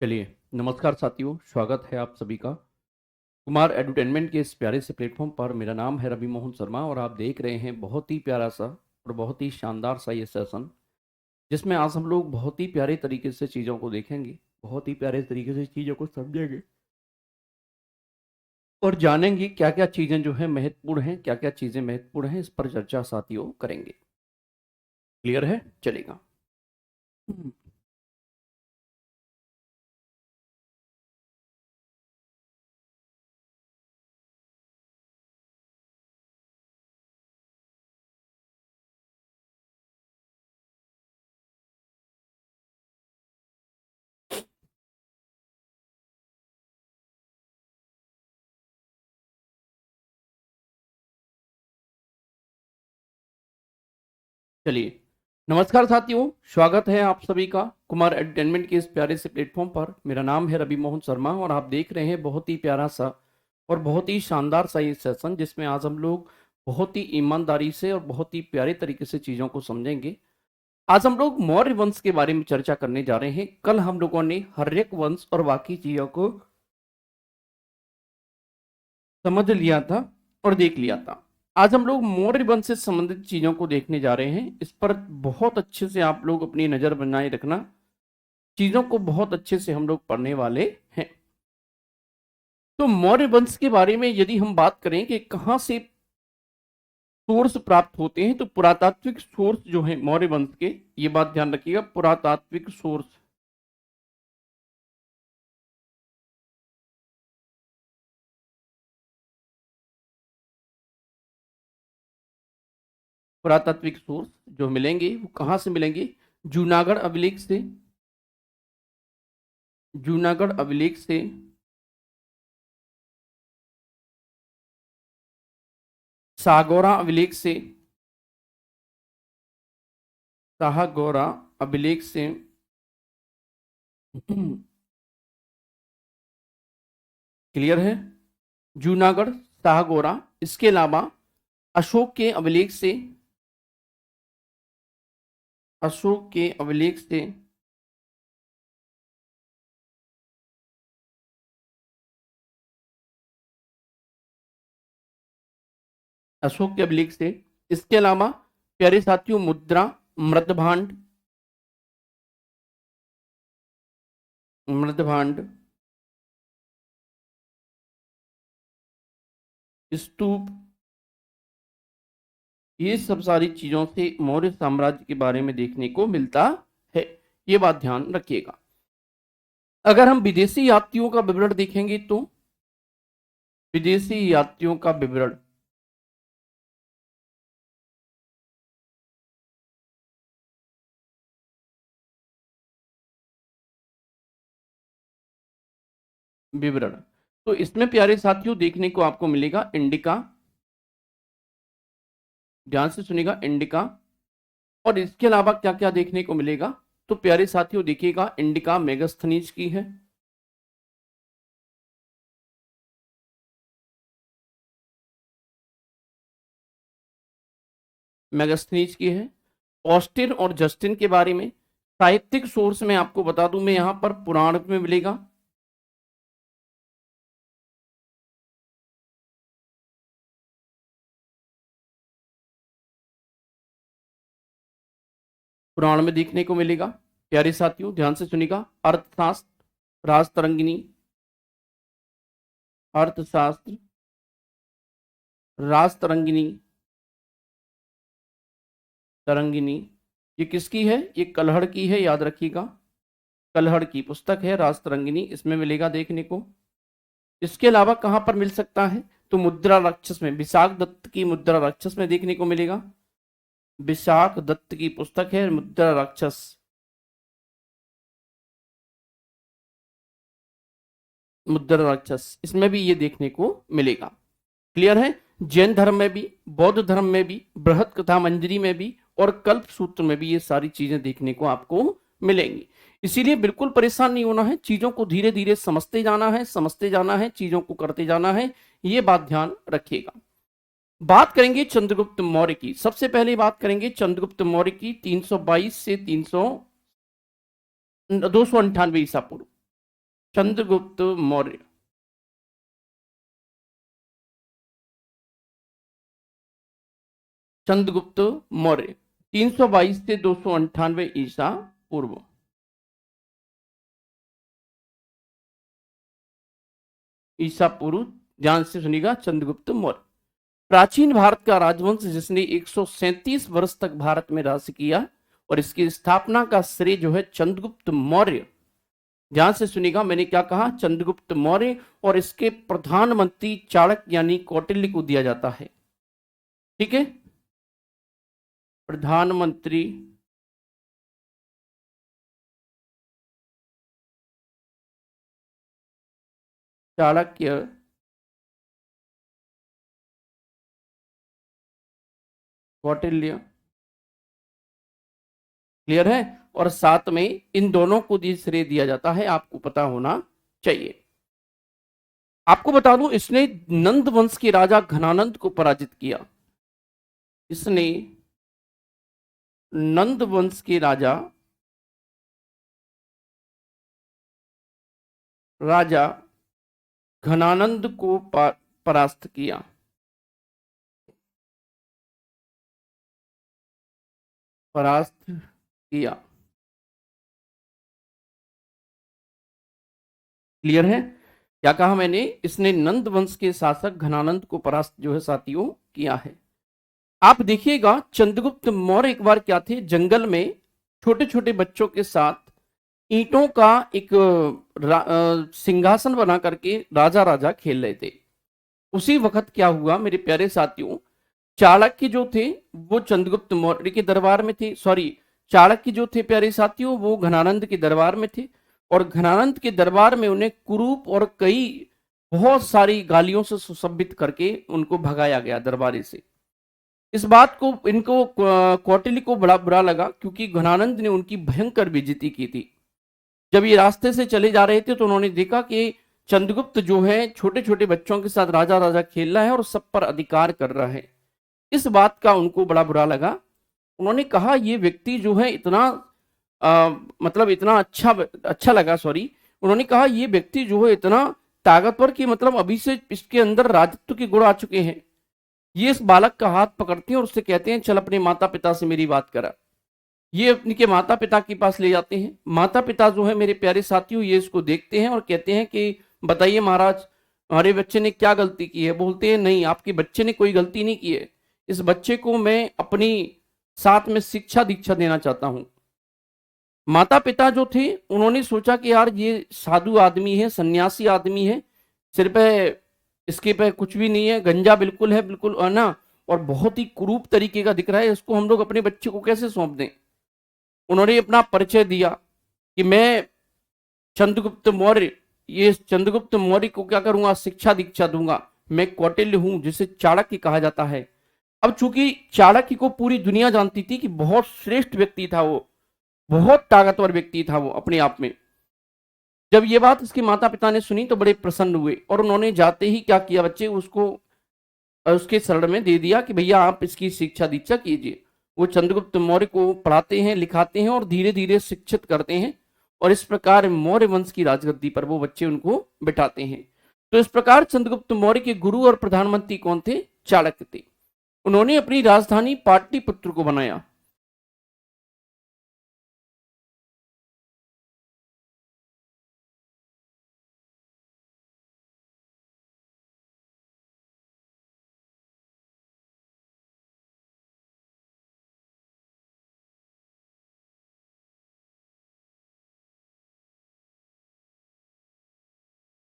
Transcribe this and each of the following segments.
चलिए, नमस्कार साथियों, स्वागत है आप सभी का कुमार एडुटेनमेंट के इस प्यारे से प्लेटफॉर्म पर। मेरा नाम है रवि मोहन शर्मा और आप देख रहे हैं बहुत ही प्यारा सा और बहुत ही शानदार सा ये सेशन, जिसमें आज हम लोग बहुत ही प्यारे तरीके से चीज़ों को देखेंगे, बहुत ही प्यारे तरीके से चीज़ों को समझेंगे और जानेंगे क्या क्या चीज़ें जो है महत्वपूर्ण हैं, क्या क्या चीज़ें महत्वपूर्ण हैं। इस पर चर्चा साथियों करेंगे। क्लियर है? चलेगा। चलिए, नमस्कार साथियों, स्वागत है आप सभी का कुमार एंटरटेनमेंट के इस प्यारे से प्लेटफॉर्म पर। मेरा नाम है रवि मोहन शर्मा और आप देख रहे हैं बहुत ही प्यारा सा और बहुत ही शानदार सा ये सेशन, जिसमें आज हम लोग बहुत ही ईमानदारी से और बहुत ही प्यारे तरीके से चीज़ों को समझेंगे। आज हम लोग मौर्य वंश के बारे में चर्चा करने जा रहे हैं। कल हम लोगों ने हर्यक वंश और बाकी चीज़ों को समझ लिया था और देख लिया था। आज हम लोग मौर्य वंश से संबंधित चीजों को देखने जा रहे हैं। इस पर बहुत अच्छे से आप लोग अपनी नजर बनाए रखना। चीजों को बहुत अच्छे से हम लोग पढ़ने वाले हैं। तो मौर्य वंश के बारे में यदि हम बात करें कि कहां से सोर्स प्राप्त होते हैं, तो पुरातात्विक सोर्स जो है मौर्य वंश के, ये बात ध्यान रखिएगा, पुरातात्विक सोर्स, पुरातात्विक सोर्स जो मिलेंगे वो कहां से मिलेंगे? जूनागढ़ अभिलेख से, जूनागढ़ अभिलेख से, सागौरा अभिलेख से, शाहगौरा अभिलेख से, क्लियर है? जूनागढ़, शाहगौरा, इसके अलावा अशोक के अभिलेख से, अशोक के अभिलेख से, अशोक के अभिलेख से, इसके अलावा प्यारे साथियों मुद्रा, मृदभांड, मृदभांड, स्तूप, ये सब सारी चीजों से मौर्य साम्राज्य के बारे में देखने को मिलता है। ये बात ध्यान रखिएगा। अगर हम विदेशी यात्रियों का विवरण देखेंगे तो विदेशी यात्रियों का विवरण, विवरण, तो इसमें प्यारे साथियों देखने को आपको मिलेगा इंडिका, ध्यान से सुनिएगा, इंडिका। और इसके अलावा क्या क्या देखने को मिलेगा? तो प्यारे साथियों देखिएगा, इंडिका मेगास्थनीज की है, मेगास्थनीज की है। ऑस्टिन और जस्टिन के बारे में साहित्यिक सोर्स में आपको बता दूं मैं, यहां पर पुराण में मिलेगा, पुराण में देखने को मिलेगा। प्यारे साथियों ध्यान से सुनिएगा, अर्थशास्त्र, राजतरंगिणी, अर्थशास्त्र, राजतरंगिणी, तरंगिणी, ये किसकी है? ये कलहड़ की है, याद रखिएगा। कलहड़ की पुस्तक है राजतरंगिणी, इसमें मिलेगा देखने को। इसके अलावा कहां पर मिल सकता है, तो मुद्रा राक्षस में, विशाख दत्त की मुद्रा राक्षस में देखने को मिलेगा। विशाख दत्त की पुस्तक है मुद्रा राक्षस। मुद्रा राक्षस, इसमें भी ये देखने को मिलेगा। क्लियर है। जैन धर्म में भी, बौद्ध धर्म में भी, बृहत कथा मंजरी में भी और कल्प सूत्र में भी ये सारी चीजें देखने को आपको मिलेंगी। इसीलिए बिल्कुल परेशान नहीं होना है, चीजों को धीरे धीरे समझते जाना है, समझते जाना है, चीजों को करते जाना है, ये बात ध्यान रखिएगा। बात करेंगे चंद्रगुप्त मौर्य की। सबसे पहले बात करेंगे चंद्रगुप्त मौर्य की 322 से 298 ईसा पूर्व। चंद्रगुप्त मौर्य, चंद्रगुप्त मौर्य 322 से 298 ईसा पूर्व। ईसा पूर्व, ध्यान से सुनिएगा। चंद्रगुप्त मौर्य प्राचीन भारत का राजवंश जिसने 137 वर्ष तक भारत में राज किया, और इसकी स्थापना का श्रेय जो है चंद्रगुप्त मौर्य, ध्यान से सुनिएगा मैंने क्या कहा, चंद्रगुप्त मौर्य और इसके प्रधानमंत्री चाणक्य यानी कौटिल्य को दिया जाता है। ठीक है, प्रधानमंत्री चाणक्य, कौटिल्य। क्लियर है। और साथ में इन दोनों को श्रेय दिया जाता है, आपको पता होना चाहिए। आपको बता दूं, इसने नंद वंश के राजा घनानंद को पराजित किया। इसने नंद वंश के राजा घनानंद को परास्त किया। परास्त किया। क्लियर है। क्या कहा मैंने, इसने नंद वंश के शासक घनानंद को परास्त जो है साथियों किया है। आप देखिएगा चंद्रगुप्त मौर्य एक बार क्या थे, जंगल में छोटे छोटे बच्चों के साथ ईंटों का एक सिंहासन बना करके राजा राजा खेल रहे थे। उसी वक्त क्या हुआ मेरे प्यारे साथियों, चाणक्य जो थे वो चंद्रगुप्त मौर्य के दरबार में थे, सॉरी, चाणक्य जो थे प्यारे साथियों वो घनानंद के दरबार में थे, और घनानंद के दरबार में उन्हें कुरूप और कई बहुत सारी गालियों से सुशोभित करके उनको भगाया गया दरबारी से। इस बात को इनको कौटिल्य को बड़ा बुरा लगा, क्योंकि घनानंद ने उनकी भयंकर बेइज्जती की थी। जब ये रास्ते से चले जा रहे थे तो उन्होंने देखा कि चंद्रगुप्त जो है छोटे छोटे बच्चों के साथ राजा राजा खेल रहा है और सब पर अधिकार कर रहा है। इस बात का उनको बड़ा बुरा लगा। उन्होंने कहा ये व्यक्ति जो है इतना मतलब इतना अच्छा लगा, सॉरी, उन्होंने कहा ये व्यक्ति जो है इतना ताकतवर कि मतलब अभी से इसके अंदर राजत्व के गुण आ चुके हैं। ये इस बालक का हाथ पकड़ते हैं और उससे कहते हैं चल अपने माता पिता से मेरी बात करा। ये इनके माता पिता के पास ले जाते हैं। माता पिता जो है मेरे प्यारे साथियों ये इसको देखते हैं और कहते हैं कि बताइए महाराज, हमारे बच्चे ने क्या गलती की है। बोलते हैं नहीं, आपके बच्चे ने कोई गलती नहीं की है, इस बच्चे को मैं अपनी साथ में शिक्षा दीक्षा देना चाहता हूं। माता पिता जो थे उन्होंने सोचा कि यार ये साधु आदमी है, सन्यासी आदमी है, सिर पे इसके पे कुछ भी नहीं है, गंजा बिल्कुल है, बिल्कुल है ना, और बहुत ही कुरूप तरीके का दिख रहा है, इसको हम लोग अपने बच्चे को कैसे सौंप दें। उन्होंने अपना परिचय दिया कि मैं चंद्रगुप्त मौर्य, ये चंद्रगुप्त मौर्य को क्या करूंगा, शिक्षा दीक्षा दूंगा। मैं कौटिल्य हूं जिसे चाणक्य कहा जाता है। अब चूंकि चाणक्य को पूरी दुनिया जानती थी कि बहुत श्रेष्ठ व्यक्ति था वो, बहुत ताकतवर व्यक्ति था वो अपने आप में। जब ये बात उसके माता पिता ने सुनी तो बड़े प्रसन्न हुए और उन्होंने जाते ही क्या किया, बच्चे उसको उसके शरण में दे दिया कि भैया आप इसकी शिक्षा दीक्षा कीजिए। वो चंद्रगुप्त मौर्य को पढ़ाते हैं, लिखाते हैं और धीरे धीरे शिक्षित करते हैं, और इस प्रकार मौर्य वंश की राजगद्दी पर वो बच्चे उनको बिठाते हैं। तो इस प्रकार चंद्रगुप्त मौर्य के गुरु और प्रधानमंत्री कौन थे, चाणक्य थे। उन्होंने अपनी राजधानी पाटलिपुत्र को बनाया।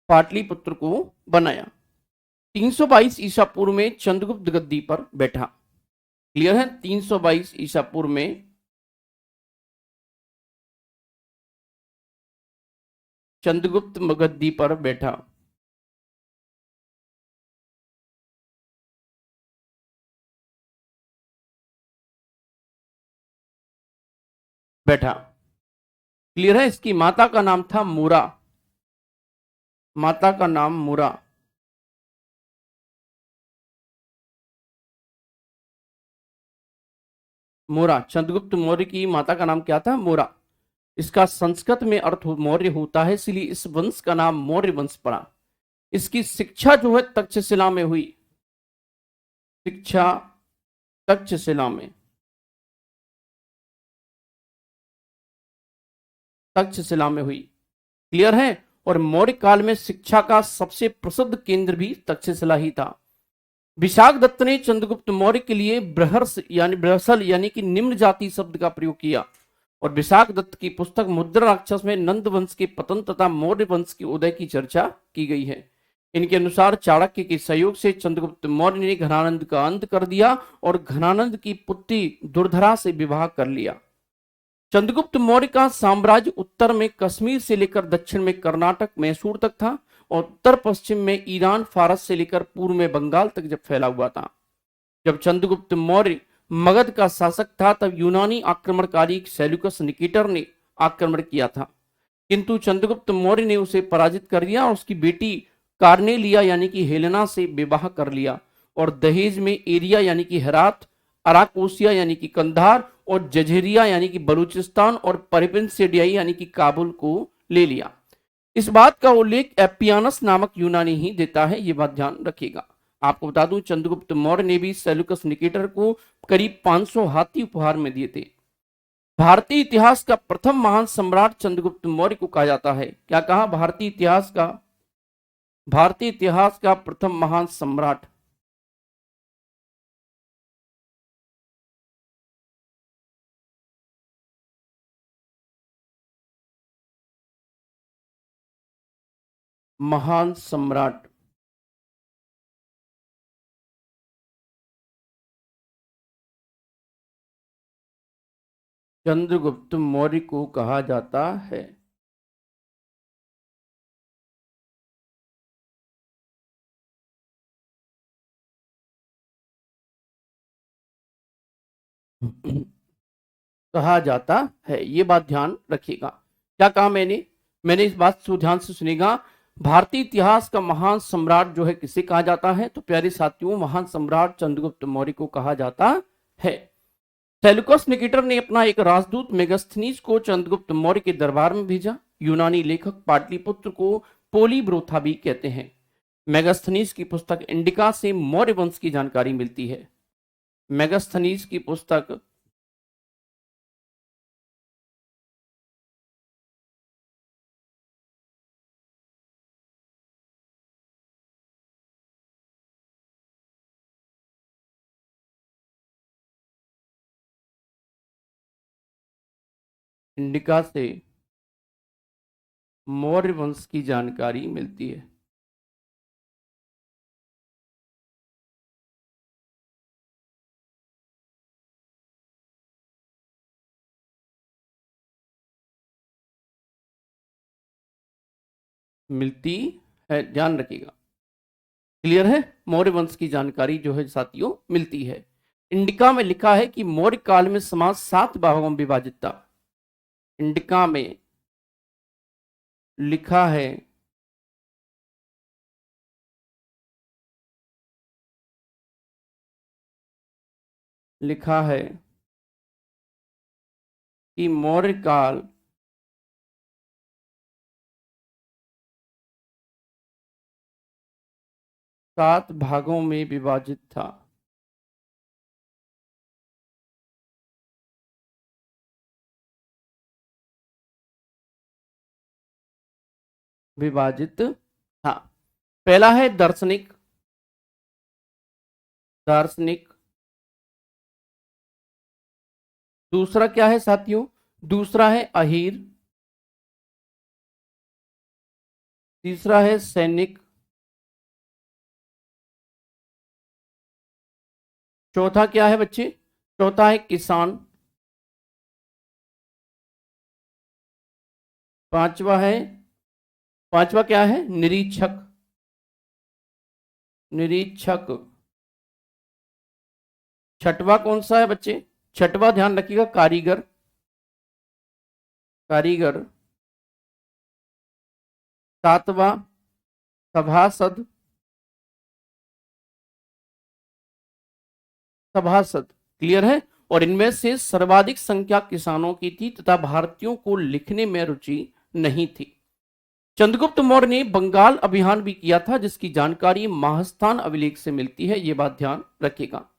पाटलिपुत्र को बनाया। 322 ईसा पूर्व में चंद्रगुप्त गद्दी पर बैठा। क्लियर है? 322 ईसा पूर्व में चंद्रगुप्त गद्दी पर बैठा। बैठा। क्लियर है? इसकी माता का नाम था मूरा। माता का नाम मूरा। मूरा। चंद्रगुप्त मौर्य की माता का नाम क्या था? मूरा। इसका संस्कृत में अर्थ मौर्य होता है, इसलिए इस वंश का नाम मौर्य वंश पड़ा। इसकी शिक्षा जो है तक्षशिला में हुई। शिक्षा तक्षशिला में। तक्षशिला में हुई। क्लियर है? और मौर्य काल में शिक्षा का सबसे प्रसिद्ध केंद्र भी तक्षशिला ही था। विशाख दत्त ने चंद्रगुप्त मौर्य के लिए बृहर्ष यानी बृहसल यानी कि निम्न जाति शब्द का प्रयोग किया। और विशाख दत्त की पुस्तक मुद्रा राक्षस में नंद वंश के पतन तथा मौर्य वंश के उदय की चर्चा की गई है। इनके अनुसार चाणक्य के सहयोग से चंद्रगुप्त मौर्य ने घनानंद का अंत कर दिया और घनानंद की पुत्री दुर्धरा से विवाह कर लिया। चंद्रगुप्त मौर्य का साम्राज्य उत्तर में कश्मीर से लेकर दक्षिण में कर्नाटक मैसूर तक था और उत्तर पश्चिम में ईरान फारस से लेकर पूर्व में बंगाल तक जब फैला हुआ था। जब चंद्रगुप्त मौर्य मगध का शासक था तब यूनानी आक्रमणकारी सेल्यूकस निकेटर ने आक्रमण किया था, किंतु चंद्रगुप्त मौर्य ने उसे पराजित कर दिया और उसकी बेटी कार्नेलिया यानी कि हेलेना से विवाह कर लिया और दहेज में एरिया यानी कि हेरात, अराकोसिया यानी कि कंधार और जझेरिया यानी कि बलूचिस्तान और परिपिनसेडियाई यानी कि काबुल को ले लिया। इस बात का उल्लेख एपियानस नामक यूनानी ही देता है, ये बात ध्यान रखिएगा। आपको बता दूं चंद्रगुप्त मौर्य ने भी सेल्यूकस निकेटर को करीब 500 हाथी उपहार में दिए थे। भारतीय इतिहास का प्रथम महान सम्राट चंद्रगुप्त मौर्य को कहा जाता है। क्या कहा? भारतीय इतिहास का प्रथम महान सम्राट। महान सम्राट चंद्रगुप्त मौर्य को कहा जाता है। कहा जाता है, ये बात ध्यान रखिएगा। क्या कहा मैंने इस बात को ध्यान से सुनेगा। भारतीय इतिहास का महान सम्राट जो है किसे कहा जाता है? तो प्यारे साथियों, महान सम्राट चंद्रगुप्त मौर्य को कहा जाता है। सेल्यूकस निकेटर ने अपना एक राजदूत मेगास्थनीज को चंद्रगुप्त मौर्य के दरबार में भेजा। यूनानी लेखक पाटलिपुत्र को पोलीब्रोथा भी कहते हैं। मेगास्थनीज की पुस्तक इंडिका से मौर्य वंश की जानकारी मिलती है। मेगास्थनीज की पुस्तक इंडिका से मौर्य वंश की जानकारी मिलती है। मिलती है, ध्यान रखिएगा। क्लियर है? मौर्य वंश की जानकारी जो है साथियों मिलती है। इंडिका में लिखा है कि मौर्य काल में समाज 7 भागों में विभाजित था। इंडिका में लिखा है कि मौर्य काल सात भागों में विभाजित था। विभाजित था। पहला है दार्शनिक। दार्शनिक। दूसरा क्या है साथियों? दूसरा है अहीर। तीसरा क्या है साथियों? दूसरा क्या है साथियों? दूसरा क्या है साथियों? दूसरा क्या है साथियों? दूसरा क्या है साथियों? दूसरा क्या है साथियों? दूसरा क्या है साथियों? दूसरा क्या है साथियों? दूसरा क्या है साथियों? दूसरा क्या है साथियों? दूसरा क्या है साथियों? दूसरा है अहीर। तीसरा है सैनिक, चौथा क्या है बच्चे, चौथा है किसान, पांचवा है, पांचवा क्या है, निरीक्षक, निरीक्षक। छठवा कौन सा है बच्चे, छठवा ध्यान रखिएगा, कारीगर, कारीगर। सातवां सभासद, सभासद। क्लियर है। और इनमें से सर्वाधिक संख्या किसानों की थी तथा भारतीयों को लिखने में रुचि नहीं थी। चंद्रगुप्त मौर्य ने बंगाल अभियान भी किया था जिसकी जानकारी महास्थान अभिलेख से मिलती है, ये बात ध्यान रखिएगा।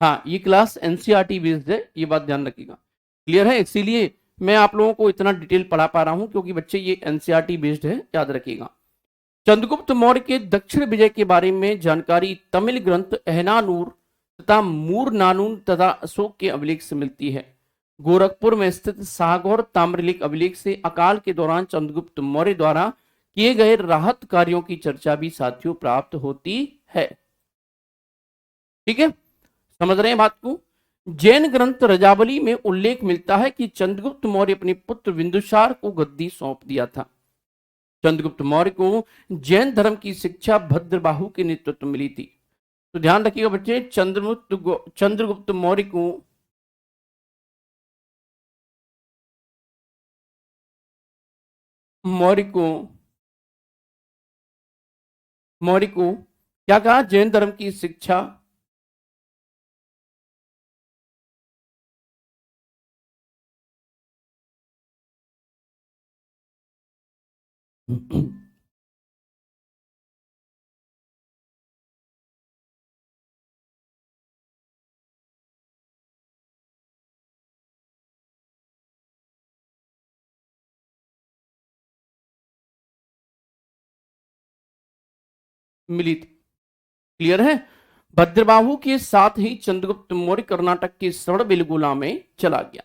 हाँ, ये क्लास एनसीईआरटी बेस्ड है, ये बात ध्यान रखिएगा। क्लियर है। इसीलिए मैं आप लोगों को इतना डिटेल पढ़ा पा रहा हूं क्योंकि बच्चे ये एनसीईआरटी बेस्ड है, याद रखिएगा। चंद्रगुप्त मौर्य के दक्षिण विजय के बारे में जानकारी तमिल ग्रंथ एहनानूर तथा मूर नानून तथा अशोक के अभिलेख से मिलती है। गोरखपुर में स्थित सागौर ताम्रलिख अभिलेख से अकाल के दौरान चंद्रगुप्त मौर्य द्वारा किए गए राहत कार्यों की चर्चा भी साथियों प्राप्त होती है। ठीक है, समझ रहे हैं बात को। जैन ग्रंथ रजावली में उल्लेख मिलता है कि चंद्रगुप्त मौर्य अपने पुत्र बिंदुसार को गद्दी सौंप दिया था। चंद्रगुप्त मौर्य को जैन धर्म की शिक्षा भद्रबाहु के नेतृत्व में मिली थी। तो ध्यान रखिएगा बच्चे, चंद्रगुप्त मौर्य को मौर्य को मौर्य को क्या कहा, जैन धर्म की शिक्षा मिली थी। क्लियर है। भद्रबाहु के साथ ही चंद्रगुप्त मौर्य कर्नाटक के सड़बिलगुला में चला गया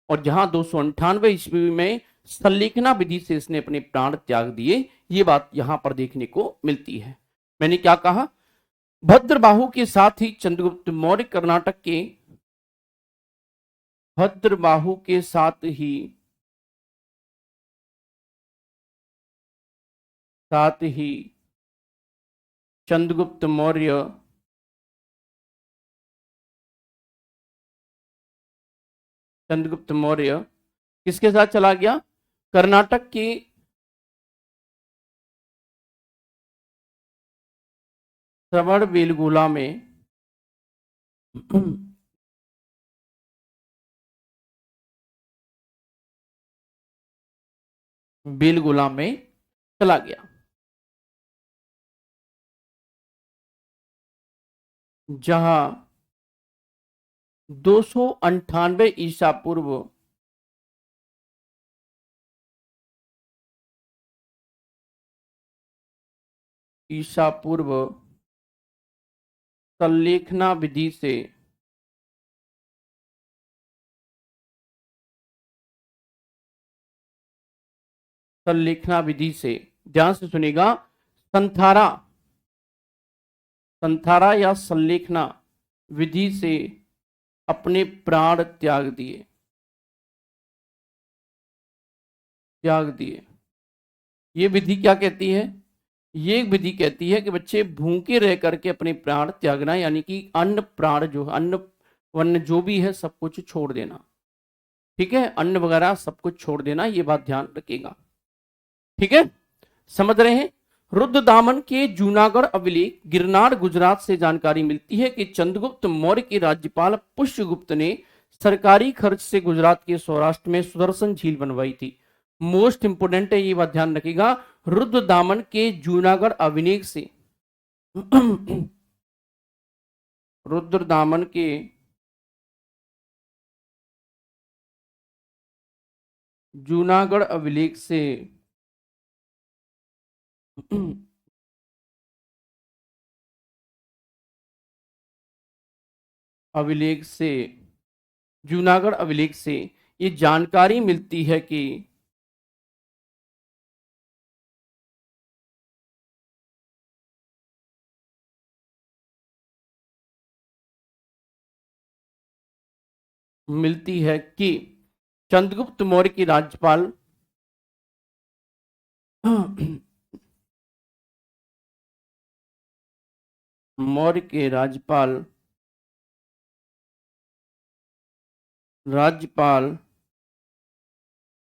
और जहां 298 ईस्वी में सल्लेखना विधि से इसने अपने प्राण त्याग दिए। ये बात यहां पर देखने को मिलती है। मैंने क्या कहा, भद्रबाहु के साथ ही चंद्रगुप्त मौर्य कर्नाटक के भद्रबाहु के साथ ही चंद्रगुप्त मौर्य किसके साथ चला गया, कर्नाटक के श्रवणबेलगोला में बेलगोला में चला गया, जहां 298 ईसा पूर्व सल्लेखना विधि से ध्यान से सुनेगा, संथारा या सल्लेखना विधि से अपने प्राण त्याग दिए। ये विधि क्या कहती है, ये विधि कहती है कि बच्चे भूखे रह करके अपने प्राण त्यागना, यानी कि अन्न प्राण जो अन्न वन्न जो भी है सब कुछ छोड़ देना। ठीक है, अन्न वगैरह सब कुछ छोड़ देना, ये बात ध्यान रखिएगा। ठीक है, समझ रहे हैं। रुद्रदामन के जूनागढ़ अभिलेख गिरनार गुजरात से जानकारी मिलती है कि चंद्रगुप्त मौर्य के राज्यपाल पुष्यगुप्त ने सरकारी खर्च से गुजरात के सौराष्ट्र में सुदर्शन झील बनवाई थी। मोस्ट इंपोर्टेंट है, ये बात ध्यान रखिएगा। रुद्रदामन के जूनागढ़ अभिलेख से रुद्रदामन के जूनागढ़ अभिलेख से जूनागढ़ अभिलेख से ये जानकारी मिलती है कि मिलती है कि चंद्रगुप्त मौर्य के राज्यपाल मौर्य के राज्यपाल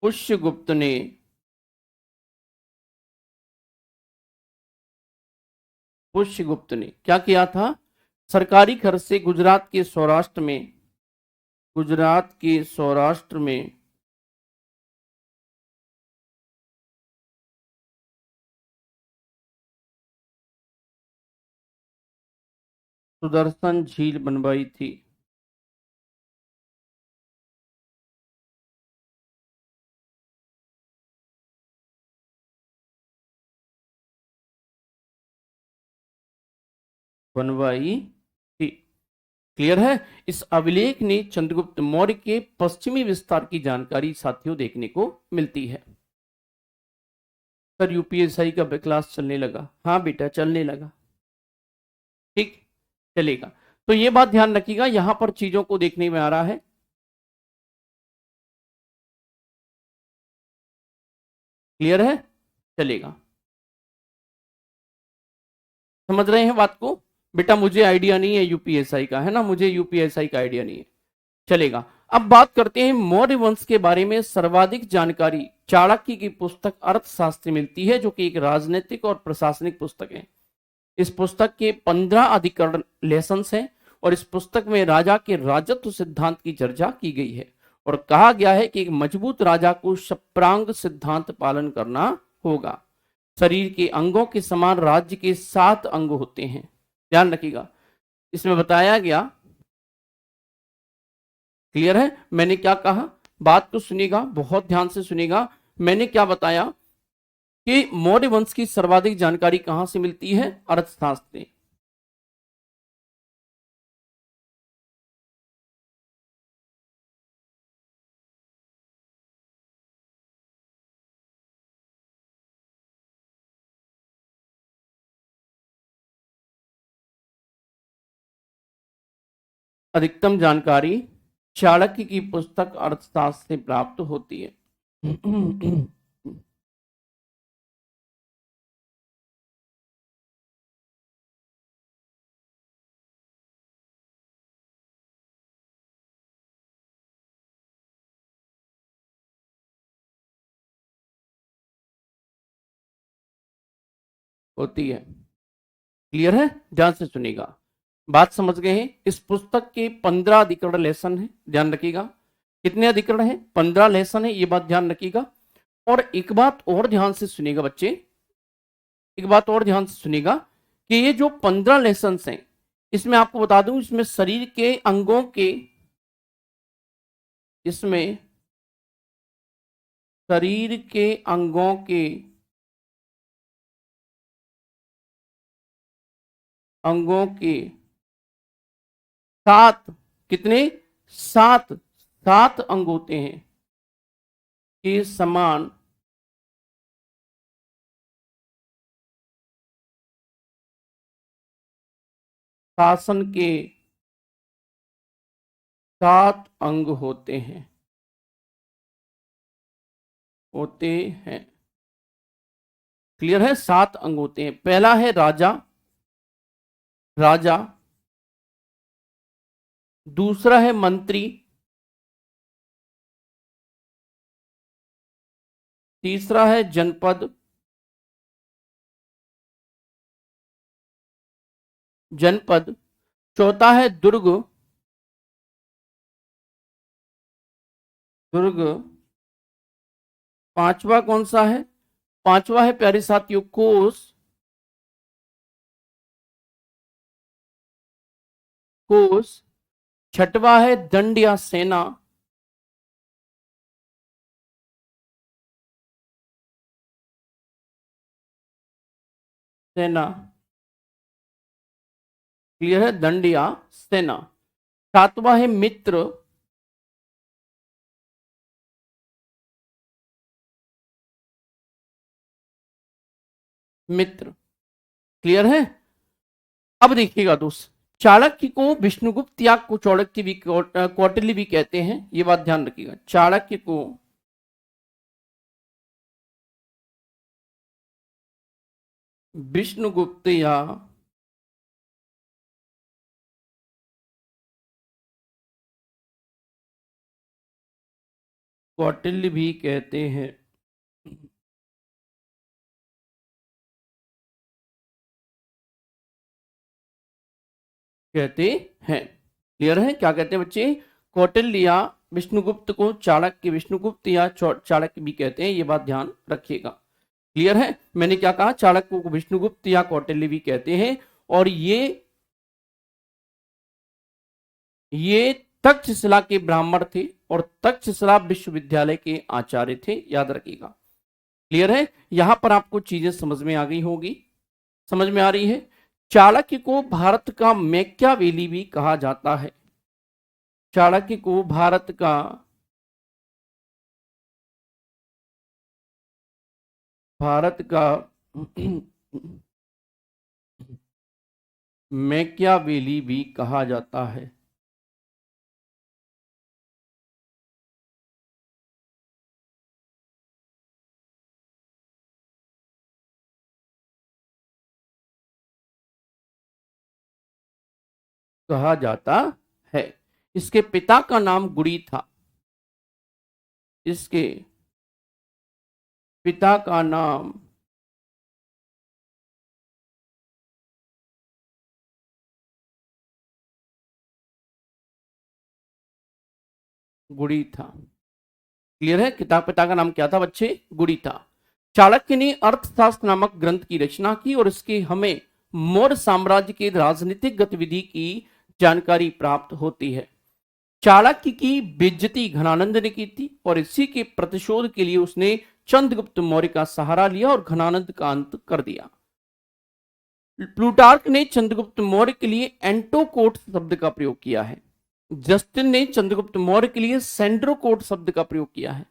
पुष्यगुप्त ने क्या किया था? सरकारी खर्च से गुजरात के सौराष्ट्र में सुदर्शन झील बनवाई थी। बनवाई थी। क्लियर है? इस अभिलेख ने चंद्रगुप्त मौर्य के पश्चिमी विस्तार की जानकारी साथियों देखने को मिलती है। सर यूपीएसआई का क्लास चलने लगा? हाँ बेटा चलने लगा। ठीक, चलेगा। तो ये बात ध्यान रखिएगा, यहां पर चीजों को देखने में आ रहा है। क्लियर है? चलेगा। समझ रहे हैं बात को? बेटा मुझे आइडिया नहीं है यूपीएसआई का, है ना, मुझे यूपीएसआई का आइडिया नहीं है। चलेगा। अब बात करते हैं मौर्य वंश के बारे में सर्वाधिक जानकारी चाणक्य की पुस्तक अर्थशास्त्र मिलती है, जो कि एक राजनीतिक और प्रशासनिक पुस्तक है। इस पुस्तक के 15 अधिकरण लेसन्स हैं और इस पुस्तक में राजा के राजत्व सिद्धांत की चर्चा की गई है और कहा गया है कि एक मजबूत राजा को सप्रांग सिद्धांत पालन करना होगा। शरीर के अंगों के समान राज्य के 7 अंग होते हैं। ध्यान रखिएगा, इसमें बताया गया। क्लियर है? मैंने क्या कहा, बात को सुनिएगा, बहुत ध्यान से सुनिएगा। मैंने क्या बताया कि मौर्य वंश की सर्वाधिक जानकारी कहां से मिलती है? अर्थशास्त्र से। अधिकतम जानकारी चाणक्य की पुस्तक अर्थशास्त्र से प्राप्त होती है। होती है। क्लियर है? ध्यान से सुनिएगा, बात समझ गए हैं? इस पुस्तक के 15 अधिकरण लेसन है, ध्यान रखिएगा। कितने अधिकरण है? 15 लेसन है, ये बात ध्यान रखिएगा। और एक बात और ध्यान से सुनिएगा बच्चे, एक बात और ध्यान से सुनिएगा कि ये जो 15 लेसन हैं, इसमें आपको बता दूं, इसमें शरीर के अंगों के, इसमें शरीर के अंगों के अंगों के 7, कितने? 7 7 अंग होते हैं के समान शासन के 7 अंग होते हैं। क्लियर है? 7 अंग होते हैं। पहला है राजा, राजा। दूसरा है मंत्री। तीसरा है जनपद, चौथा है दुर्ग, पांचवा कौन सा है? पांचवा है प्यारे साथियों कोष, छठवा है दंड या सेना, क्लियर है? दंड या सेना। सातवां है मित्र, क्लियर है? अब देखिएगा दोस्त, चाणक्य को विष्णुगुप्त या को चाणक्य भी कौटिल्य भी कहते हैं, ये बात ध्यान रखिएगा। चाणक्य को विष्णुगुप्त या कौटिल्य भी कहते हैं। कहते हैं। क्लियर है? क्या कहते हैं बच्चे? कौटिल्य या विष्णुगुप्त को चाणक्य, विष्णुगुप्त या चाणक्य भी कहते हैं, ये बात ध्यान रखिएगा। क्लियर है? मैंने क्या कहा? चाणक्य को विष्णुगुप्त या कौटिल्य भी कहते हैं। और ये तक्षशिला के ब्राह्मण थे और तक्षशिला विश्वविद्यालय के आचार्य थे, याद रखिएगा। क्लियर है? यहां पर आपको चीजें समझ में आ गई होगी, समझ में आ रही है। चाणक्य को भारत का मैकियावेली भी कहा जाता है। चाणक्य को भारत का मैकियावेली भी कहा जाता है। कहा जाता है। इसके पिता का नाम गुड़ी था। इसके पिता का नाम गुड़ी था। क्लियर है? किताब पिता का नाम क्या था बच्चे? गुड़ी था। चाणक्य ने अर्थशास्त्र नामक ग्रंथ की रचना की और इसके हमें मौर्य साम्राज्य की राजनीतिक गतिविधि की जानकारी प्राप्त होती है। चाणक्य की बेइज्जती घनानंद ने की थी और इसी के प्रतिशोध के लिए उसने चंद्रगुप्त मौर्य का सहारा लिया और घनानंद का अंत कर दिया। प्लूटार्क ने चंद्रगुप्त मौर्य के लिए एंटोकोट शब्द का प्रयोग किया है। जस्टिन ने चंद्रगुप्त मौर्य के लिए सेंड्रोकोट शब्द का प्रयोग किया है।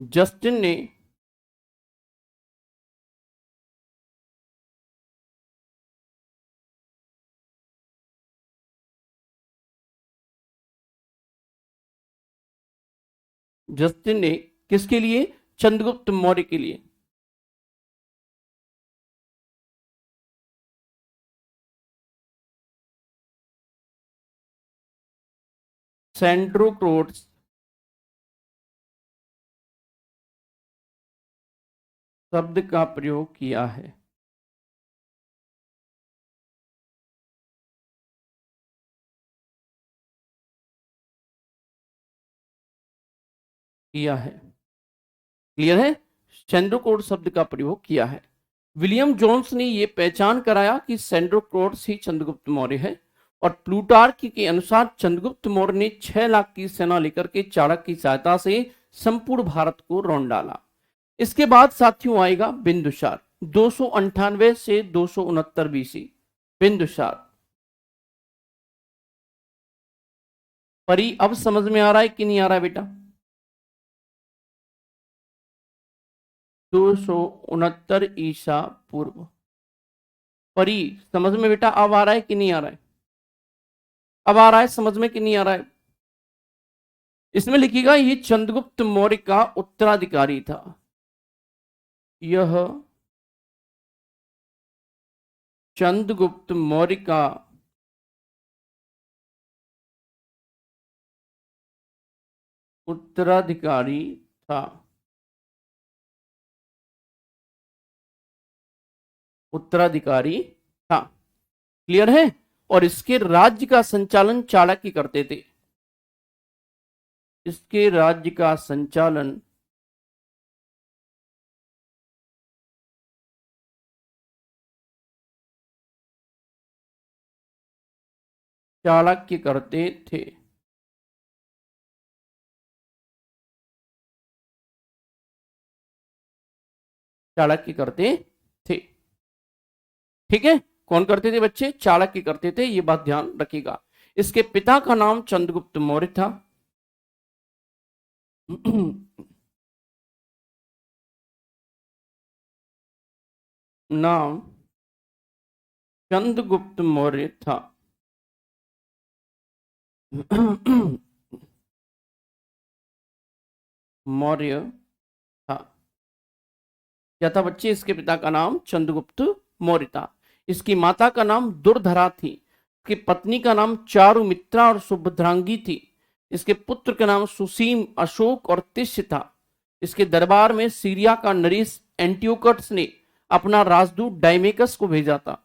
जस्टिन ने जस्टिन ने किसके लिए? चंद्रगुप्त मौर्य के लिए सेंड्रोकोट शब्द का प्रयोग किया है। किया है। क्लियर है? सेंड्रोकोट शब्द का प्रयोग किया है। विलियम जोन्स ने यह पहचान कराया कि सेंड्रोकोट्स ही चंद्रगुप्त मौर्य है। और प्लूटार्क के अनुसार चंद्रगुप्त मौर्य ने 6 लाख की सेना लेकर के चाणक्य की सहायता से संपूर्ण भारत को रौंद डाला। इसके बाद साथियों आएगा बिंदुसार, 298 से 269 बीसी। बिंदुसार। परी अब समझ में आ रहा है कि नहीं आ रहा है बेटा? 269 ईसा पूर्व। परी समझ में बेटा अब आ रहा है कि नहीं आ रहा है? अब आ रहा है समझ में कि नहीं आ रहा है? इसमें लिखिएगा ये चंद्रगुप्त मौर्य का उत्तराधिकारी था। यह चंद्रगुप्त मौर्य का उत्तराधिकारी था। उत्तराधिकारी था। क्लियर है? और इसके राज्य का संचालन चाणक्य करते थे। इसके राज्य का संचालन चाणक्य करते थे। चाणक्य करते थे। ठीक है? कौन करते थे बच्चे? चाणक्य करते थे, ये बात ध्यान रखिएगा। इसके पिता का नाम चंद्रगुप्त मौर्य था। नाम चंद्रगुप्त मौर्य था। मौर्य था। क्या था बच्चे? इसके पिता का नाम चंद्रगुप्त मौर्य था। इसकी माता का नाम दुर्धरा थी। इसकी पत्नी का नाम चारुमित्रा और सुभद्रांगी थी। इसके पुत्र का नाम सुसीम, अशोक और तिष्य था। इसके दरबार में सीरिया का नरेश एंटियोकस ने अपना राजदूत डायमेकस को भेजा था।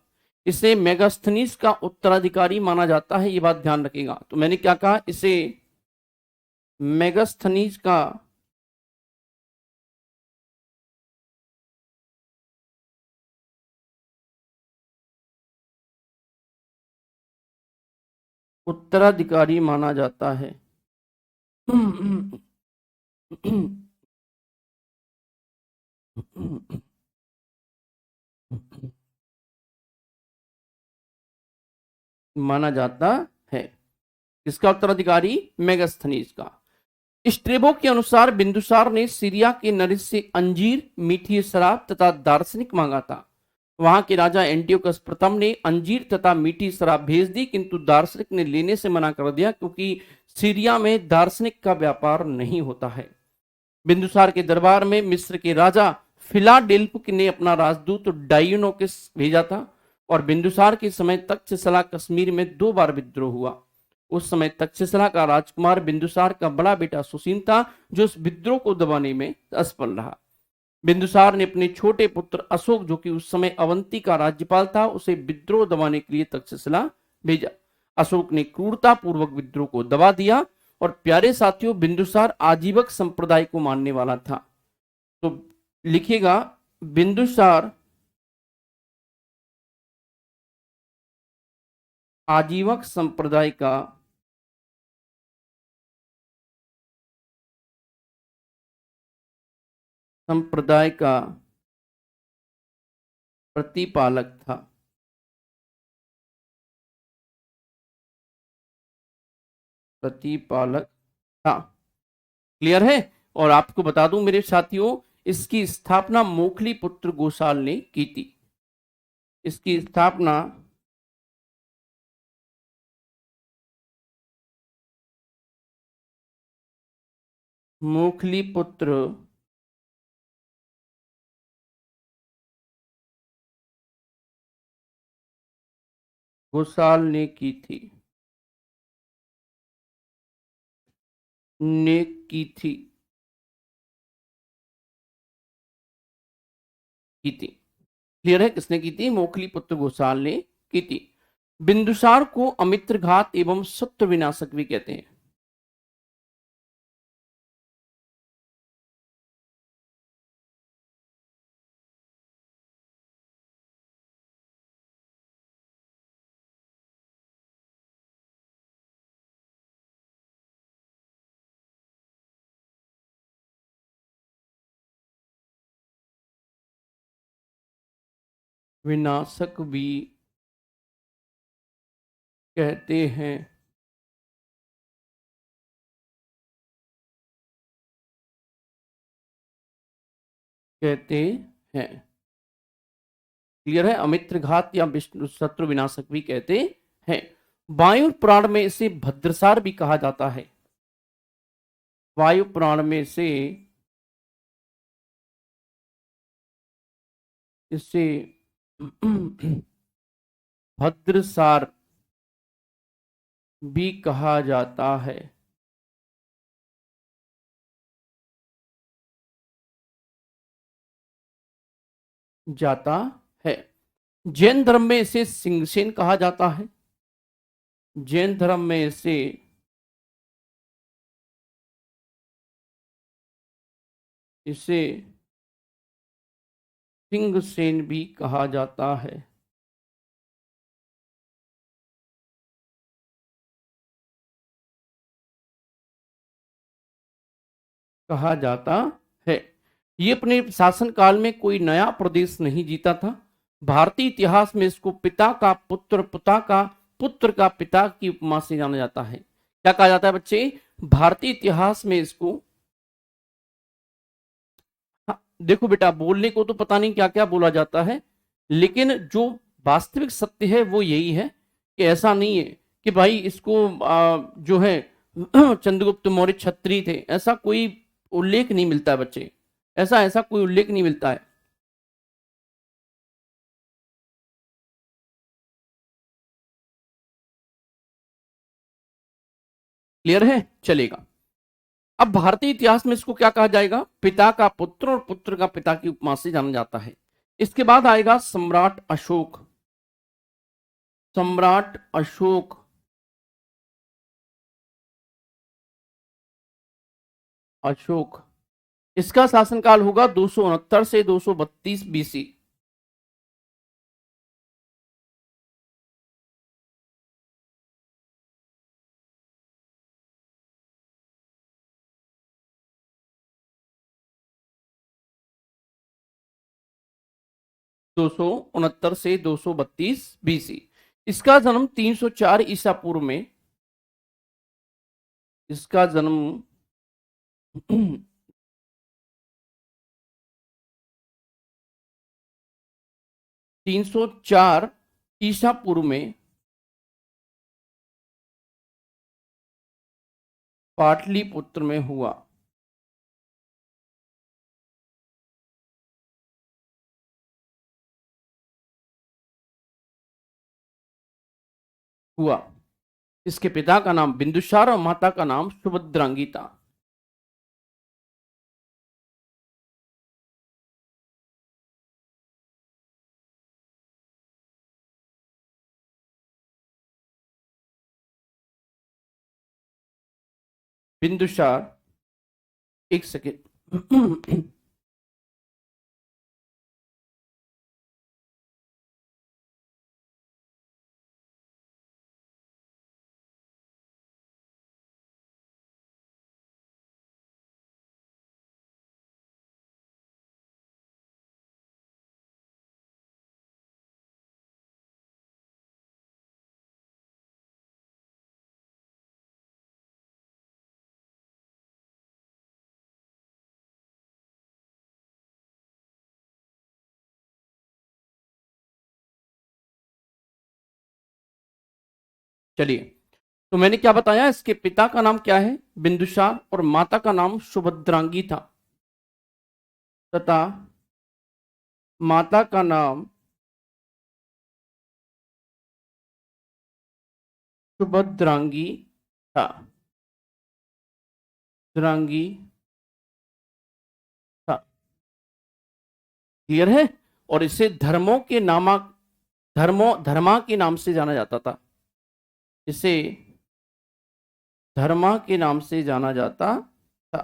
इसे मेगास्थनीस का उत्तराधिकारी माना जाता है, ये बात ध्यान रखिएगा। तो मैंने क्या कहा? इसे मेगास्थनीस का उत्तराधिकारी माना जाता है। माना जाता है। किसका उत्तराधिकारी? मेगास्थनीस का। स्ट्रेबो के अनुसार बिंदुसार ने सीरिया के नरेश से अंजीर, मीठी शराब तथा दार्शनिक मांगा था। वहां के राजा एंटियोकस प्रथम ने अंजीर तथा मीठी शराब भेज दी, किंतु दार्शनिक ने लेने से मना कर दिया, क्योंकि सीरिया में दार्शनिक का व्यापार नहीं होता है। बिंदुसार के दरबार में मिस्र के राजा फिलाडेल्फ ने अपना राजदूत डायोनोकस भेजा था। और बिंदुसार के समय तक्षशिला कश्मीर में 2 बार विद्रोह हुआ। उस समय तक्षशिला का राजकुमार बिंदुसार का बड़ा बेटा सुसीन था, जो इस विद्रोह को दबाने में असफल रहा। बिंदुसार ने अपने छोटे पुत्र अशोक, जो कि उस समय अवंती का राज्यपाल था, उसे विद्रोह दबाने के लिए तक्षशिला भेजा। अशोक ने क्रूरता पूर्वक विद्रोह को दबा दिया। और प्यारे साथियों, बिंदुसार आजीवक संप्रदाय को मानने वाला था। तो लिखिएगा, बिंदुसार आजीवक संप्रदाय का प्रतिपालक था। प्रतिपालक था। क्लियर है? और आपको बता दूं मेरे साथियों, इसकी स्थापना मोखली पुत्र गोसाल ने की थी। इसकी स्थापना मोखली पुत्र गोसाल ने की थी। ने की थी की थी। क्लियर है? किसने की थी? मोखली पुत्र गोसाल ने की थी। बिंदुसार को अमित्रघात एवं शत्रु विनाशक भी कहते हैं। विनाशक भी कहते हैं। कहते हैं। क्लियर है? अमित्रघात या विष्णु शत्रु विनाशक भी कहते हैं। वायु पुराण में इसे भद्रसार भी कहा जाता है। वायु पुराण में से इसे भद्रसार भी कहा जाता है। जाता है। जैन धर्म में इसे सिंहसेन कहा जाता है। जैन धर्म में इसे सिंहसेन भी कहा जाता है। कहा जाता है। ये अपने शासनकाल में कोई नया प्रदेश नहीं जीता था। भारतीय इतिहास में इसको पिता का पुत्र, पिता का पुत्र का पिता की उपमा से जाना जाता है। क्या कहा जाता है बच्चे? भारतीय इतिहास में इसको, हाँ, देखो बेटा, बोलने को तो पता नहीं क्या क्या बोला जाता है, लेकिन जो वास्तविक सत्य है वो यही है कि ऐसा नहीं है कि भाई इसको जो है चंद्रगुप्त मौर्य क्षत्रिय थे, ऐसा कोई उल्लेख नहीं मिलता है बच्चे, ऐसा ऐसा कोई उल्लेख नहीं मिलता है। क्लियर है, चलेगा। अब भारतीय इतिहास में इसको क्या कहा जाएगा, पिता का पुत्र और पुत्र का पिता की उपमा से जाना जाता है। इसके बाद आएगा सम्राट अशोक। सम्राट अशोक, अशोक, इसका शासनकाल होगा 269 से 232 बीसी। 269 से 232 बीसी। इसका जन्म 304 ईसा पूर्व में, इसका जन्म 304 ईसा पूर्व में पाटलिपुत्र में हुआ। हुआ। इसके पिता का नाम बिंदुसार और माता का नाम सुभद्रांगी था। बिंदुसार, एक सेकेंड। चलिए, तो मैंने क्या बताया, इसके पिता का नाम क्या है, बिंदुसार, और माता का नाम सुभद्रांगी था, तथा माता का नाम सुभद्रांगी था। द्रांगी था। क्लियर है। और इसे धर्मा के नाम से जाना जाता था। इसे धर्मा के नाम से जाना जाता था।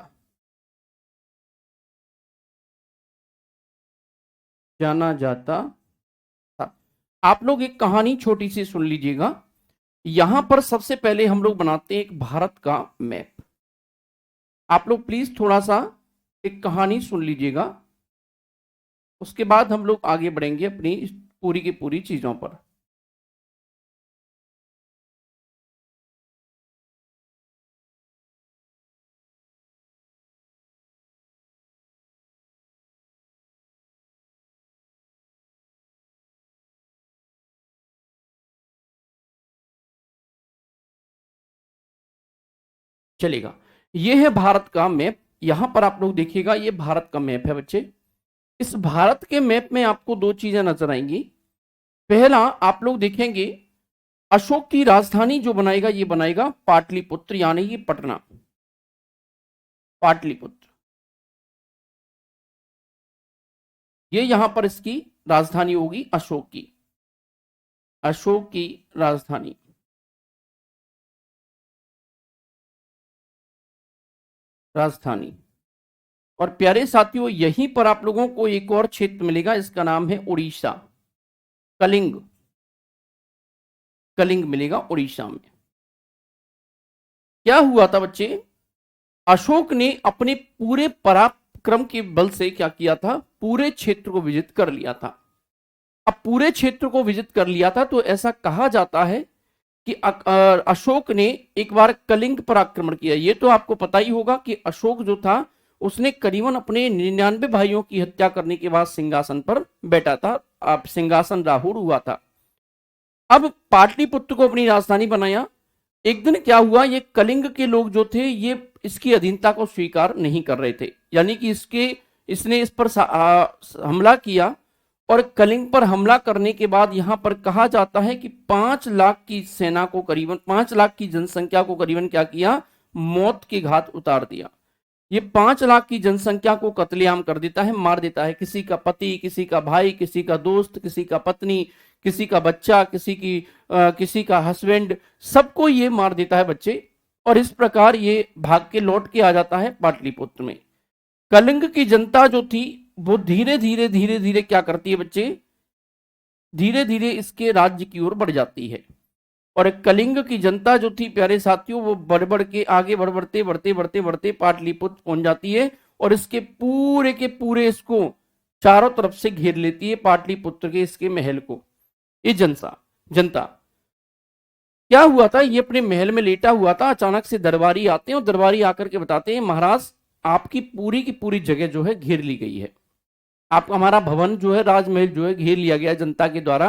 जाना जाता था। आप लोग एक कहानी छोटी सी सुन लीजिएगा। यहां पर सबसे पहले हम लोग बनाते हैं एक भारत का मैप। आप लोग प्लीज थोड़ा सा एक कहानी सुन लीजिएगा, उसके बाद हम लोग आगे बढ़ेंगे अपनी पूरी की पूरी चीजों पर। चलेगा। ये है भारत का मैप। यहां पर आप लोग देखिएगा, ये भारत का मैप है बच्चे। इस भारत के मैप में आपको दो चीजें नजर आएंगी। पहला, आप लोग देखेंगे अशोक की राजधानी जो बनाएगा, ये बनाएगा पाटलिपुत्र, यानी कि पटना, पाटलिपुत्र। ये यहां पर इसकी राजधानी होगी अशोक की, अशोक की राजधानी। राजधानी। और प्यारे साथियों, यहीं पर आप लोगों को एक और क्षेत्र मिलेगा, इसका नाम है उड़ीसा। कलिंग, कलिंग मिलेगा उड़ीसा में। क्या हुआ था बच्चे, अशोक ने अपने पूरे पराक्रम के बल से क्या किया था, पूरे क्षेत्र को विजित कर लिया था। अब पूरे क्षेत्र को विजित कर लिया था, तो ऐसा कहा जाता है कि अशोक ने एक बार कलिंग पर आक्रमण किया। ये तो आपको पता ही होगा कि अशोक जो था, उसने करीबन अपने 99 भाइयों की हत्या करने के बाद सिंहासन पर बैठा था। अब सिंहासन राहुल हुआ था। अब पाटलिपुत्र को अपनी राजधानी बनाया। एक दिन क्या हुआ, ये कलिंग के लोग जो थे ये इसकी अधीनता को स्वीकार नहीं कर रहे थे, यानी कि इसने इस पर हमला किया। और कलिंग पर हमला करने के बाद यहां पर कहा जाता है कि 5 लाख की सेना को, करीबन 5 लाख की जनसंख्या को करीबन क्या किया, मौत के घाट उतार दिया। ये 5 लाख की जनसंख्या को कत्लेआम कर देता है, मार देता है। किसी का पति, किसी का भाई, किसी का दोस्त, किसी का पत्नी, किसी का बच्चा, किसी का हस्बैंड, सबको ये मार देता है बच्चे। और इस प्रकार ये भाग के लौट के आ जाता है पाटलिपुत्र में। कलिंग की जनता जो थी वो धीरे धीरे धीरे धीरे क्या करती है बच्चे, धीरे धीरे इसके राज्य की ओर बढ़ जाती है। और कलिंग की जनता जो थी प्यारे साथियों, वो बढ़ के आगे बढ़ते बढ़ते बढ़ते बढ़ते पाटलिपुत्र पहुंच जाती है और इसके पूरे के पूरे इसको चारों तरफ से घेर लेती है, पाटलिपुत्र के इसके महल को। ये जनता क्या हुआ था, ये अपने महल में लेटा हुआ था, अचानक से दरबारी आते हैं और दरबारी आकर के बताते हैं, महाराज आपकी पूरी की पूरी जगह जो है घेर ली गई है, आप हमारा भवन जो है, राजमहल जो है घेर लिया गया जनता के द्वारा,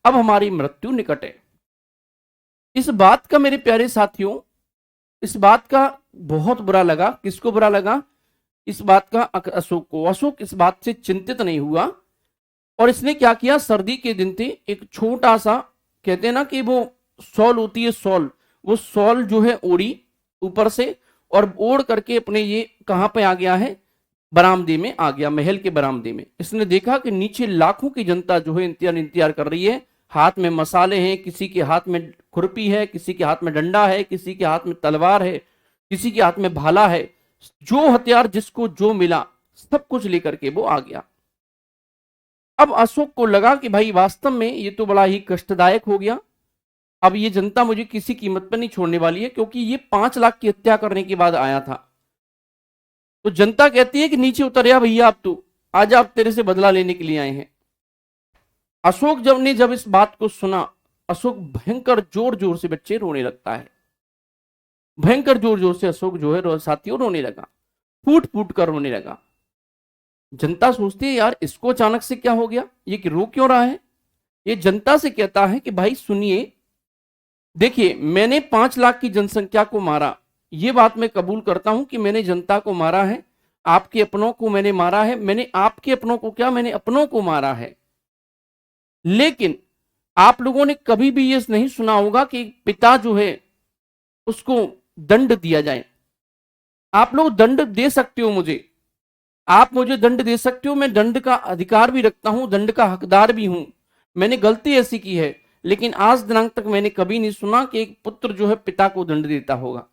अब हमारी मृत्यु निकट है। इस बात का मेरे प्यारे साथियों, इस बात का बहुत बुरा लगा। किसको बुरा लगा, इस बात का अशोक को। अशोक इस बात से चिंतित नहीं हुआ और इसने क्या किया, सर्दी के दिन थे, एक छोटा सा, कहते हैं ना कि वो सॉल होती है, सॉल, वो सॉल जो है ओढ़ी ऊपर से और ओढ़ करके अपने ये कहां पे आ गया है, बरामदे में आ गया, महल के बरामदे में। इसने देखा कि नीचे लाखों की जनता जो है इंतजार कर रही है, हाथ में मसाले हैं, किसी के हाथ में खुरपी है, किसी के हाथ में डंडा है, किसी के हाथ में तलवार है, किसी के हाथ में भाला है, जो हथियार जिसको जो मिला सब कुछ लेकर के वो आ गया। अब अशोक को लगा कि भाई वास्तव में ये तो बड़ा ही कष्टदायक हो गया, अब ये जनता मुझे किसी कीमत पर नहीं छोड़ने वाली है, क्योंकि ये 5 लाख की हत्या करने के बाद आया था। तो जनता कहती है कि नीचे उतरिया भैया, अब तू आज आप तेरे से बदला लेने के लिए आए हैं। अशोक जब इस बात को सुना, अशोक भयंकर जोर जोर से बच्चे रोने लगता है, भयंकर जोर जोर से अशोक जो है साथियों रोने लगा, फूट फूट कर रोने लगा। जनता सोचती है यार इसको अचानक से क्या हो गया, ये कि रो क्यों रहा है। ये जनता से कहता है कि भाई सुनिए, देखिए मैंने 5 लाख की जनसंख्या को मारा, ये बात मैं कबूल करता हूं कि मैंने जनता को मारा है, आपके अपनों को मैंने मारा है, मैंने आपके अपनों को क्या, मैंने अपनों को मारा है। लेकिन आप लोगों ने कभी भी ये नहीं सुना होगा कि पिता जो है उसको दंड दिया जाए। आप लोग दंड दे सकते हो मुझे, आप मुझे दंड दे सकते हो, मैं दंड का अधिकार भी रखता हूं, दंड का हकदार भी हूं, मैंने गलती ऐसी की है, लेकिन आज दिनांक तक मैंने कभी नहीं सुना कि एक पुत्र जो है पिता को दंड देता होगा।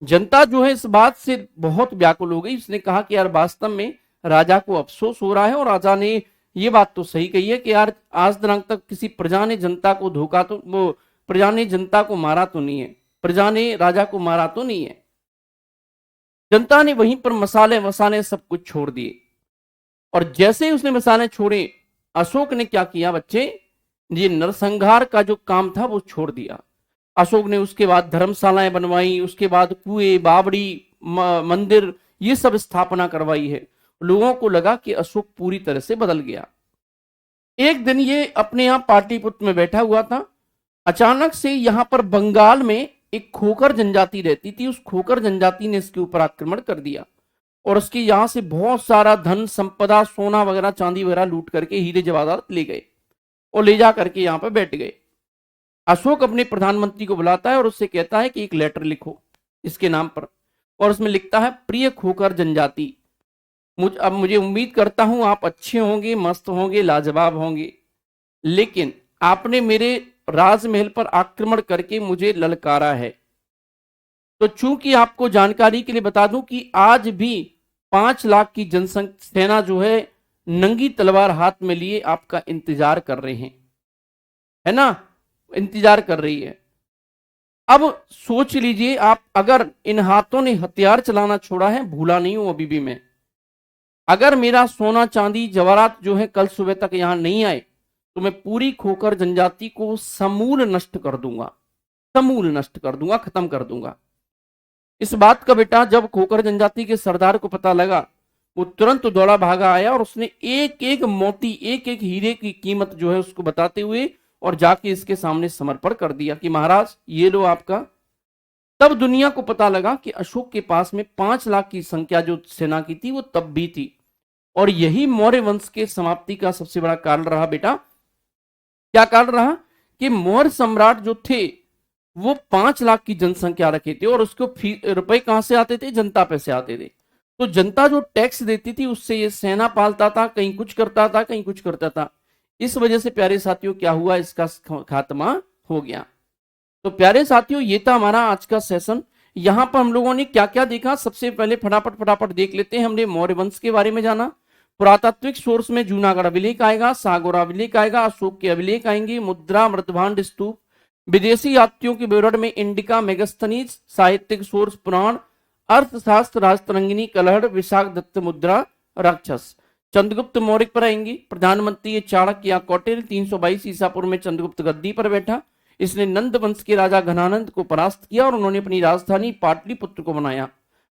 जनता जो है इस बात से बहुत व्याकुल हो गई। उसने कहा कि यार वास्तव में राजा को अफसोस हो रहा है और राजा ने ये बात तो सही कही है कि यार आज दिनांक तक किसी प्रजा ने जनता को धोखा तो, वो प्रजा ने जनता को मारा तो नहीं है, प्रजा ने राजा को मारा तो नहीं है। जनता ने वहीं पर मसाले वसाले सब कुछ छोड़ दिए और जैसे ही उसने मसाले छोड़े, अशोक ने क्या किया बच्चे, ये नरसंहार का जो काम था वो छोड़ दिया। अशोक ने उसके बाद धर्मशालाएं बनवाई, उसके बाद कुएं, बावड़ी, मंदिर, ये सब स्थापना करवाई है। लोगों को लगा कि अशोक पूरी तरह से बदल गया। एक दिन ये अपने यहां पाटलिपुत्र में बैठा हुआ था, अचानक से यहां पर बंगाल में एक खोकर जनजाति रहती थी, उस खोकर जनजाति ने इसके ऊपर आक्रमण कर दिया और उसके यहां से बहुत सारा धन संपदा, सोना वगैरह, चांदी वगैरह लूट करके, हीरे जवाहरात ले गए और ले जा करके यहां पर बैठ गए। अशोक अपने प्रधानमंत्री को बुलाता है और उससे कहता है कि एक लेटर लिखो इसके नाम पर, और उसमें लिखता है, प्रिय खोकर जनजाति, अब मुझे उम्मीद करता हूं आप अच्छे होंगे, मस्त होंगे, लाजवाब होंगे, लेकिन आपने मेरे राजमहल पर आक्रमण करके मुझे ललकारा है। तो चूंकि आपको जानकारी के लिए बता दूं कि आज भी 5 लाख की जनसंख्या सेना जो है नंगी तलवार हाथ में लिए आपका इंतजार कर रहे हैं, है ना, इंतजार कर रही है। अब सोच लीजिए आप, अगर इन हाथों ने हथियार चलाना छोड़ा है, भूला नहीं हूं अभी भी मैं, अगर मेरा सोना चांदी जवाहरात जो है कल सुबह तक यहां नहीं आए तो मैं पूरी खोकर जनजाति को समूल नष्ट कर दूंगा, समूल नष्ट कर दूंगा, खत्म कर दूंगा। इस बात का बेटा जब खोकर जनजाति के सरदार को पता लगा, वो तुरंत दौड़ा भागा आया और उसने एक एक मोती, एक एक हीरे की कीमत जो है उसको बताते हुए और जाके इसके सामने समर्पण कर दिया कि महाराज ये लो आपका। तब दुनिया को पता लगा कि अशोक के पास में 5 लाख की संख्या जो सेना की थी वो तब भी थी, और यही मौर्य वंश के समाप्ति का सबसे बड़ा कारण रहा बेटा। क्या कारण रहा कि मौर्य सम्राट जो थे वो 5 लाख की जनसंख्या रखे थे, और उसको रुपए कहां से आते थे? जनता पे से आते थे। तो जनता जो टैक्स देती थी उससे ये सेना पालता था, कहीं कुछ करता था, कहीं कुछ करता था। इस वजह से प्यारे साथियों क्या हुआ, इसका खात्मा हो गया। तो प्यारे साथियों ये था हमारा आज का सेशन। यहां पर हम लोगों ने क्या क्या देखा, सबसे पहले फटाफट फटाफट देख लेते हैं। हमने मौर्य वंश के बारे में जाना। पुरातात्विक सोर्स में जूनागढ़ अभिलेख आएगा, सागौरा अभिलेख आएगा, अशोक के अभिलेख आएंगे, मुद्रा, मृतभांड, स्तूप। विदेशी यात्रियों के विवरण में इंडिका, मेगस्थनीज। साहित्यिक सोर्स पुराण, अर्थशास्त्र, राजतरंगिनी, कलहड़, विशाख दत्त मुद्रा, राक्षस। चंद्रगुप्त मौर्य पर आएंगे। प्रधानमंत्री चाणक्य या कौटिल्य। 322 ईसा पूर्व में चंद्रगुप्त गद्दी पर बैठा। इसने नंद वंश के राजा घनानंद को परास्त किया और उन्होंने अपनी राजधानी पाटलिपुत्र को बनाया।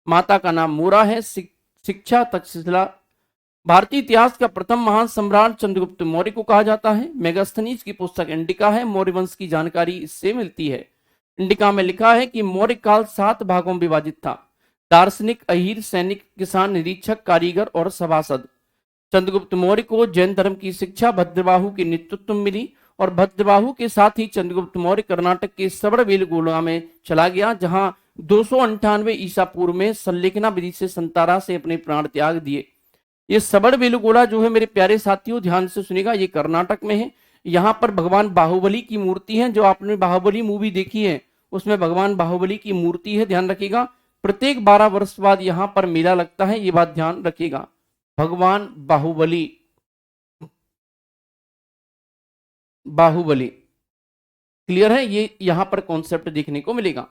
माता का नाम मोरा है। शिक्षा तक्षशिला। भारतीय इतिहास का प्रथम महान सम्राट चंद्रगुप्त मौर्य को कहा जाता है। मेगास्थनीज की पुस्तक इंडिका है। मौर्य वंश की जानकारी इससे मिलती है। इंडिका में लिखा है कि मौर्य काल 7 भागों में विभाजित था। दार्शनिक, अहीर, सैनिक, किसान, निरीक्षक, कारीगर और सभासद। चंद्रगुप्त मौर्य को जैन धर्म की शिक्षा भद्रबाहु के नेतृत्व में मिली, और भद्रबाहु के साथ ही चंद्रगुप्त मौर्य कर्नाटक के श्रवणबेलगोला में चला गया, जहां 298 ईसा पूर्व में संलेखना विधि से संतारा से अपने प्राण त्याग दिए। ये श्रवणबेलगोला जो है मेरे प्यारे साथियों ध्यान से सुनिएगा, ये कर्नाटक में है। यहाँ पर भगवान बाहुबली की मूर्ति है। जो आपने बाहुबली मूवी देखी है उसमें भगवान बाहुबली की मूर्ति है, ध्यान रखिएगा। प्रत्येक 12 वर्ष बाद यहाँ पर मेला लगता है, ये बात ध्यान रखिएगा। भगवान बाहुबली, बाहुबली क्लियर है, ये यहां पर कॉन्सेप्ट देखने को मिलेगा।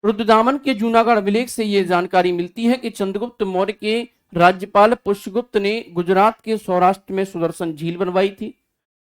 रुद्रदामन के जूनागढ़ अभिलेख से यह जानकारी मिलती है कि चंद्रगुप्त मौर्य के राज्यपाल पुष्यगुप्त ने गुजरात के सौराष्ट्र में सुदर्शन झील बनवाई थी।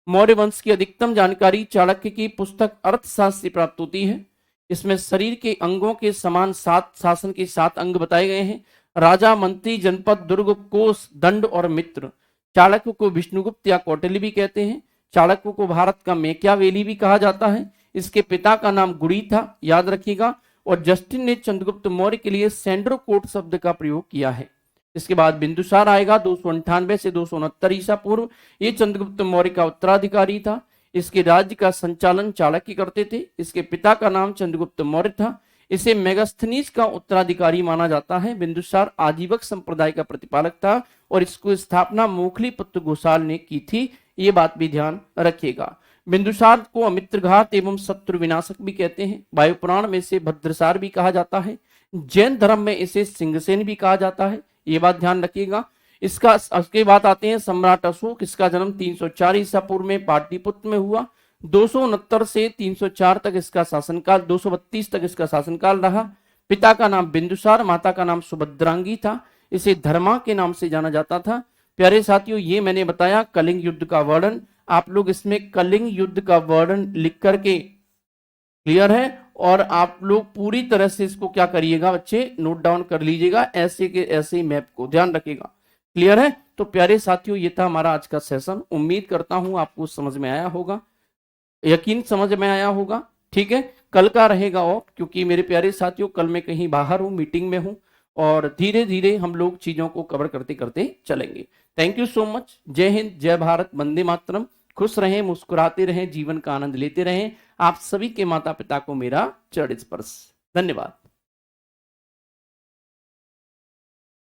मौर्य वंश की अधिकतम जानकारी चाणक्य की पुस्तक अर्थशास्त्र से प्राप्त होती है। इसमें शरीर के अंगों के समान 7 शासन के 7 अंग बताए गए हैं। राजा, मंत्री, जनपद, दुर्ग, कोष, दंड और मित्र। चाणक्य को विष्णुगुप्त या कौटिल्य भी कहते हैं। चाणक्य को भारत का मैकियावेली भी कहा जाता है। इसके पिता का नाम गुड़ी था, याद रखिएगा। और जस्टिन ने चंद्रगुप्त मौर्य के लिए सैंड्रोकोट शब्द का प्रयोग किया है। इसके बाद बिंदुसार आएगा 298 से 269 ईसा पूर्व। ये चंद्रगुप्त मौर्य का उत्तराधिकारी था। इसके राज्य का संचालन चाणक्य करते थे। इसके पिता का नाम चंद्रगुप्त मौर्य था। इसे मेगास्थनीज का उत्तराधिकारी माना जाता है। बिंदुसार आजीवक संप्रदाय का प्रतिपालक था और इसको स्थापना मोखली पुत्र घोषाल ने की थी, ये बात भी ध्यान रखिएगा। बिंदुसार को अमित्रघात एवं शत्रु विनाशक भी कहते हैं। वायु पुराण में इसे भद्रसार भी कहा जाता है। जैन धर्म में इसे सिंहसेन भी कहा जाता है, ये बात ध्यान रखिएगा। इसके बाद आते हैं सम्राट अशोक। इसका जन्म 304 ईसा पूर्व में पाटलिपुत्र में हुआ। 269 से 304 तक इसका शासनकाल, 232 तक इसका शासनकाल रहा। पिता का नाम बिंदुसार, माता का नाम सुभद्रांगी था। इसे धर्मा के नाम से जाना जाता था। प्यारे साथियों ये मैंने बताया कलिंग युद्ध का वर्णन। आप लोग इसमें कलिंग युद्ध का वर्णन लिख करके, क्लियर है, और आप लोग पूरी तरह से इसको क्या करिएगा बच्चे, नोट डाउन कर लीजिएगा, ऐसे के ऐसे मैप को ध्यान रखिएगा। क्लियर है। तो प्यारे साथियों ये था हमारा आज का सेशन। उम्मीद करता हूं आपको समझ में आया होगा, यकीन समझ में आया होगा। ठीक है, कल का रहेगा ऑफ, क्योंकि मेरे प्यारे साथियों कल मैं कहीं बाहर हूं, मीटिंग में हूं, और धीरे धीरे हम लोग चीजों को कवर करते करते चलेंगे। Thank you so much. जय हिंद, जय भारत, वंदे मातरम। खुश रहें, मुस्कुराते रहें, जीवन का आनंद लेते रहें। आप सभी के माता पिता को मेरा चरण स्पर्श। धन्यवाद।